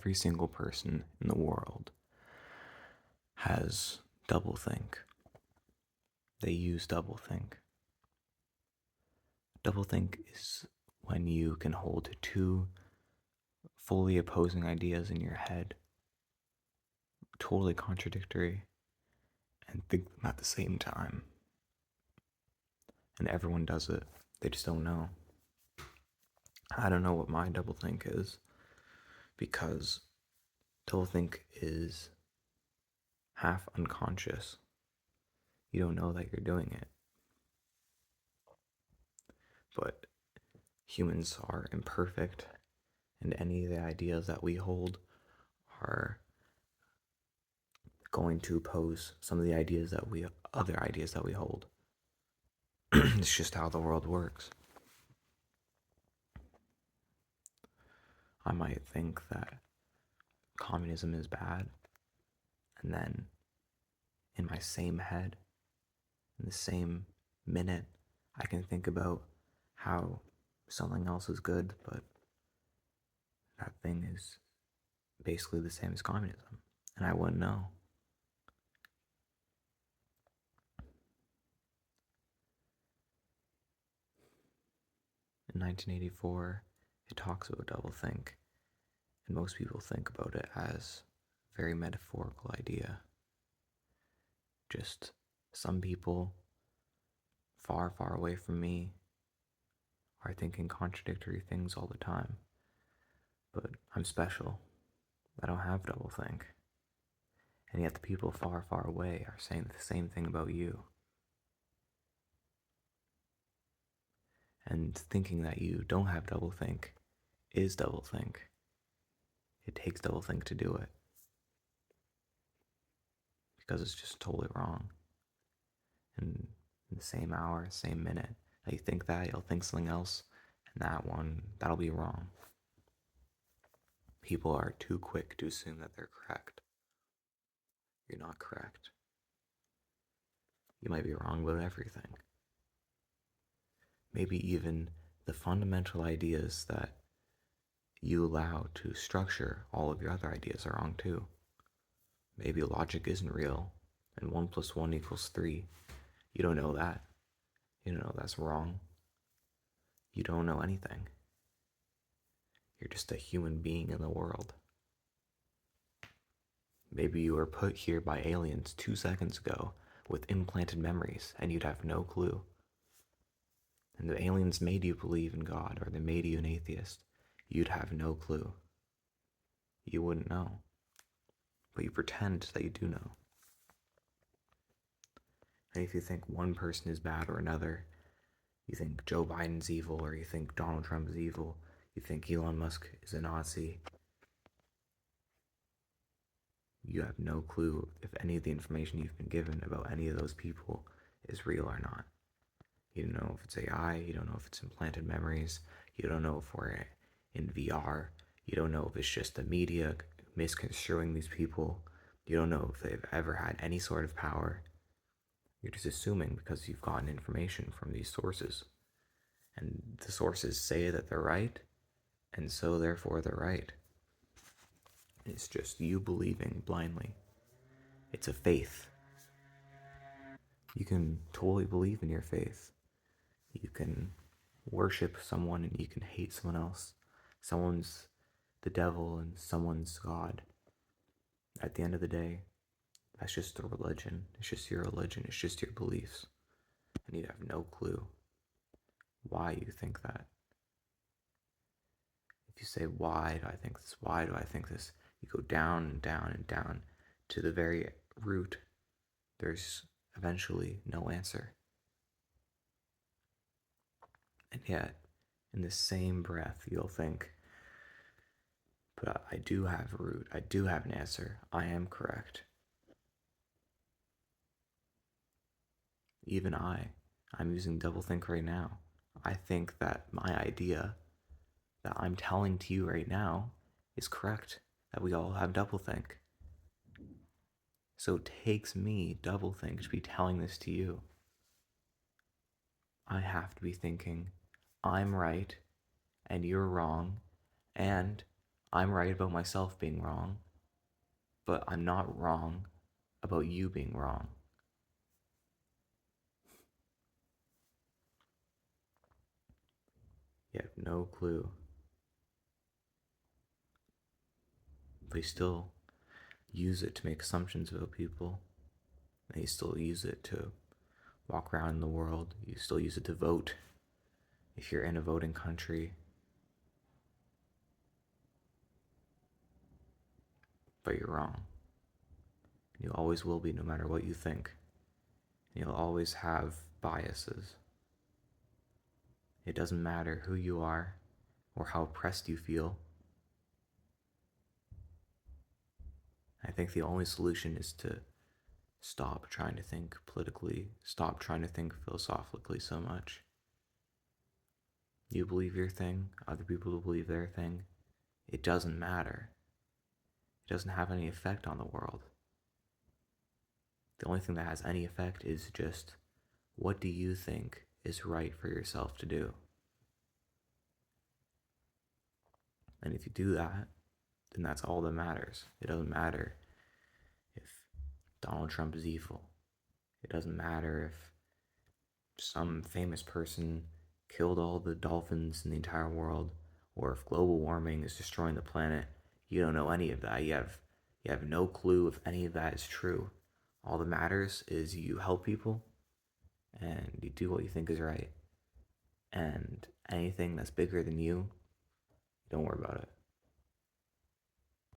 every single person in the world has doublethink. They use doublethink. Doublethink is when you can hold two fully opposing ideas in your head, totally contradictory, and think them at the same time. And everyone does it. They just don't know. I don't know what my doublethink is, because doublethink is half unconscious. You don't know that you're doing it. But humans are imperfect, and any of the ideas that we hold are going to oppose some of the other ideas that we hold. It's just how the world works. I might think that communism is bad, and then in my same head, in the same minute, I can think about how something else is good, but that thing is basically the same as communism, and I wouldn't know. In 1984, it talks about doublethink, and most people think about it as a very metaphorical idea. Just some people far, far away from me are thinking contradictory things all the time. But I'm special. I don't have doublethink. And yet the people far, far away are saying the same thing about you. And thinking that you don't have doublethink is doublethink. It takes doublethink to do it. Because it's just totally wrong. And in the same hour, same minute that you think that, you'll think something else, and that'll be wrong. People are too quick to assume that they're correct. You're not correct. You might be wrong about everything. Maybe even the fundamental ideas that you allow to structure all of your other ideas are wrong too. Maybe logic isn't real, and 1 + 1 = 3. You don't know that. You don't know that's wrong. You don't know anything. You're just a human being in the world. Maybe you were put here by aliens 2 seconds ago with implanted memories, and you'd have no clue. And the aliens made you believe in God, or they made you an atheist. You'd have no clue. You wouldn't know. But you pretend that you do know. And if you think one person is bad or another, you think Joe Biden's evil, or you think Donald Trump is evil, you think Elon Musk is a Nazi, you have no clue if any of the information you've been given about any of those people is real or not. You don't know if it's AI, you don't know if it's implanted memories, you don't know if we're in VR, you don't know if it's just the media misconstruing these people, you don't know if they've ever had any sort of power. You're just assuming because you've gotten information from these sources. And the sources say that they're right, and so therefore they're right. It's just you believing blindly. It's a faith. You can totally believe in your faith. You can worship someone and you can hate someone else. Someone's the devil and someone's God. At the end of the day, that's just a religion. It's just your religion. It's just your beliefs. And you have no clue why you think that. If you say, why do I think this? Why do I think this? You go down and down and down to the very root. There's eventually no answer. And yet, in the same breath, you'll think, but I do have a root. I do have an answer. I am correct. Even I'm using doublethink right now. I think that my idea that I'm telling to you right now is correct, that we all have doublethink. So it takes me doublethink to be telling this to you. I have to be thinking, I'm right and you're wrong, and I'm right about myself being wrong, but I'm not wrong about you being wrong. You have no clue. But you still use it to make assumptions about people. And you still use it to walk around in the world. You still use it to vote if you're in a voting country. But you're wrong. And you always will be, no matter what you think. And you'll always have biases. It doesn't matter who you are or how oppressed you feel. I think the only solution is to stop trying to think politically, stop trying to think philosophically so much. You believe your thing, other people believe their thing. It doesn't matter. It doesn't have any effect on the world. The only thing that has any effect is just, what do you think is right for yourself to do? And if you do that, then that's all that matters. It doesn't matter if Donald Trump is evil. It doesn't matter if some famous person killed all the dolphins in the entire world, or if global warming is destroying the planet. You don't know any of that. You have no clue if any of that is true. All that matters is you help people and you do what you think is right. And anything that's bigger than you, don't worry about it.